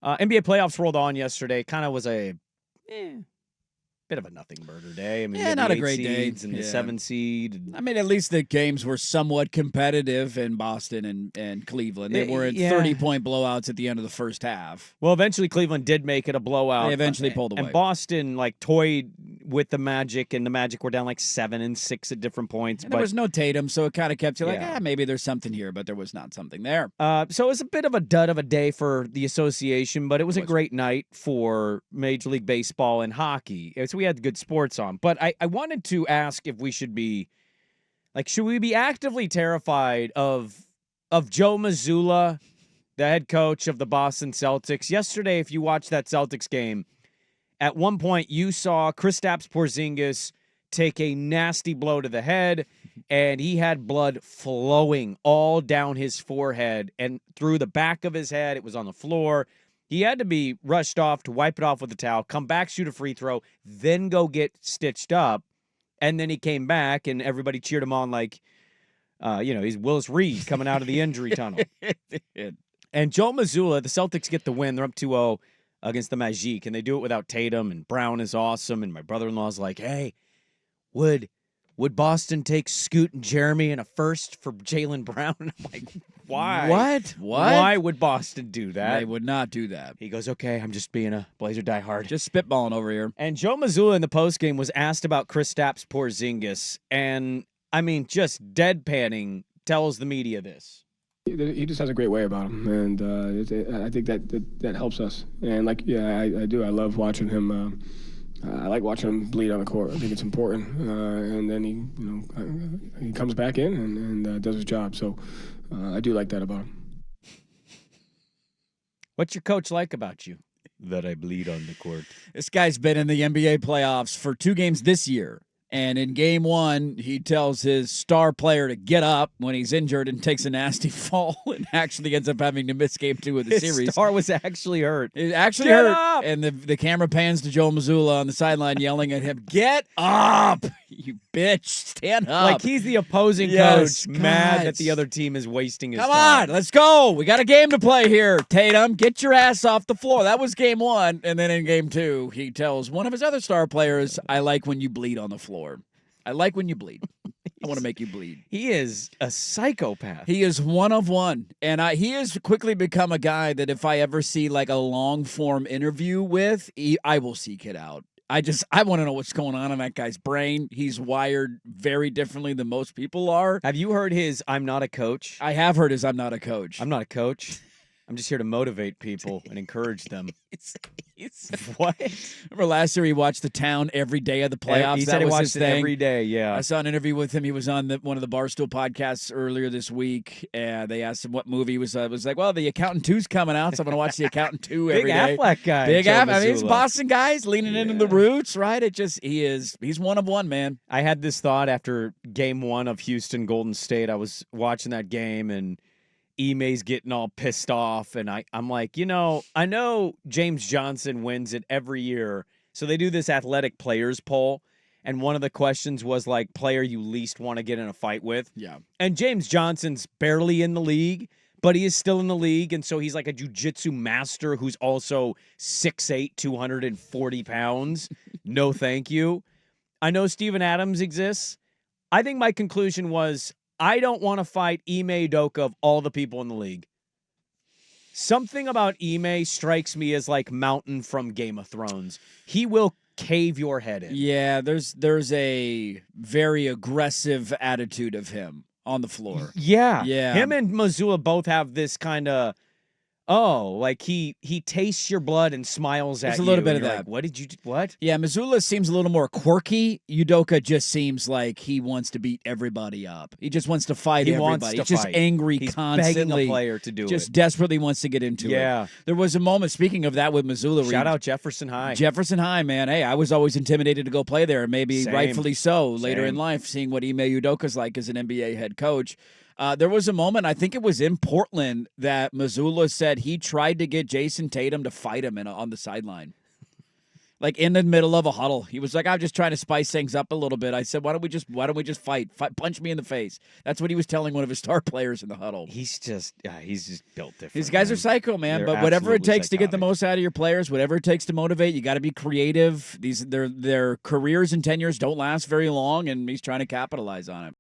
NBA playoffs rolled on yesterday. Kind of was a bit of a nothing burger day. I mean, Yeah, you had not the a great 8 day. seeds and the Yeah. 7 seed. I mean, at least the games were somewhat competitive in Boston and Cleveland. They weren't Yeah. 30-point blowouts at the end of the first half. Well, eventually Cleveland did make it a blowout. They eventually pulled away. And Boston, toyed with the Magic, and the Magic were down 7 and 6 at different points. And there was no Tatum, so it kind of kept you Yeah. maybe there's something here, but there was not something there. So it was a bit of a dud of a day for the association, but it was a great night for Major League Baseball and hockey. So we had good sports on. But I wanted to ask if we should be, should we be actively terrified of Joe Mazzula, the head coach of the Boston Celtics? Yesterday, if you watched that Celtics game, at one point you saw Kristaps Porzingis take a nasty blow to the head, and he had blood flowing all down his forehead and through the back of his head. It was on the floor. He had to be rushed off to wipe it off with a towel, come back, shoot a free throw, then go get stitched up. And then he came back, and everybody cheered him on he's Willis Reed coming out of the injury tunnel. And Joe Mazzula, the Celtics get the win. They're up 2-0 against the Magic, and they do it without Tatum, and Brown is awesome. And my brother-in-law's like, hey, would Boston take Scoot and Jeremy in a first for Jaylen Brown? And I'm like, why? What? Why would Boston do that? They would not do that. He goes, okay, I'm just being a Blazer diehard. Just spitballing over here. And Joe Mazzula in the postgame was asked about Kristaps Porzingis, and, just deadpanning tells the media this. He just has a great way about him, and I think that helps us. And, I do. I love watching him. I like watching him bleed on the court. I think it's important. And then he comes back in and does his job. So I do like that about him. What's your coach like about you? That I bleed on the court. This guy's been in the NBA playoffs for 2 games this year. And in game 1, he tells his star player to get up when he's injured and takes a nasty fall and actually ends up having to miss game 2 of the series. His star was actually hurt. It actually Get hurt. up! And the camera pans to Joe Mazzula on the sideline yelling at him, get up, you bitch, stand up. Like he's the opposing Yes, coach, mad God. that the other team is wasting his Come time. on, let's go. We got a game to play here. Tatum, get your ass off the floor. That was game 1. And then in game 2, he tells one of his other star players, I like when you bleed on the floor. I like when you bleed. I want to make you bleed. He is a psychopath. He is one of one. And he has quickly become a guy that if I ever see a long form interview with, I will seek it out. I want to know what's going on in that guy's brain. He's wired very differently than most people are. Have you heard his I'm not a coach? I have heard his I'm not a coach. I'm not a coach. I'm just here to motivate people and encourage them. What? Remember last year he watched The Town every day of the playoffs? He that said he was watched his it thing. every day, yeah. I saw an interview with him. He was on one of the Barstool podcasts earlier this week, and they asked him what movie he was. Was like, well, The Accountant 2's coming out, so I'm going to watch The Accountant 2 every day. Big Affleck guy. Big Joe Affleck. I mean, it's Mazzula. Boston guys leaning into the roots, right? He's one of one, man. I had this thought after game 1 of Houston Golden State. I was watching that game, and Ime's getting all pissed off, and I'm like, I know James Johnson wins it every year, so they do this athletic players poll, and one of the questions was player you least want to get in a fight with. Yeah. And James Johnson's barely in the league, but he is still in the league, and so he's like a jiu-jitsu master who's also 6'8", 240 pounds. No thank you. I know Steven Adams exists. I think my conclusion was, I don't want to fight Ime Udoka of all the people in the league. Something about Ime strikes me as like Mountain from Game of Thrones. He will cave your head in. Yeah, there's a very aggressive attitude of him on the floor. Yeah. Yeah. Him and Mazzula both have this kind of, he tastes your blood and smiles at you. There's a little bit and of you're that. like, what did you, what? Yeah, Mazzula seems a little more quirky. Udoka just seems like he wants to beat everybody up. He just wants to fight He everybody. wants to He's just fight. angry He's constantly. begging a player to do just it. desperately wants to get into it. Yeah. There was a moment, speaking of that with Mazzula. where Shout he- out Jefferson High. Jefferson High, man. Hey, I was always intimidated to go play there, and maybe Same. rightfully so later Same. in life, seeing what Ime Udoka's like as an NBA head coach. There was a moment, I think it was in Portland, that Mazzula said he tried to get Jason Tatum to fight him on the sideline. like in the middle of a huddle. He was like, I'm just trying to spice things up a little bit. I said, why don't we just fight? Punch me in the face. That's what he was telling one of his star players in the huddle. He's just built different. These guys man. are psycho, man. They're But whatever it absolutely takes to get the psychotic. most out of your players, whatever it takes to motivate, you got to be creative. Their careers and tenures don't last very long, and he's trying to capitalize on it.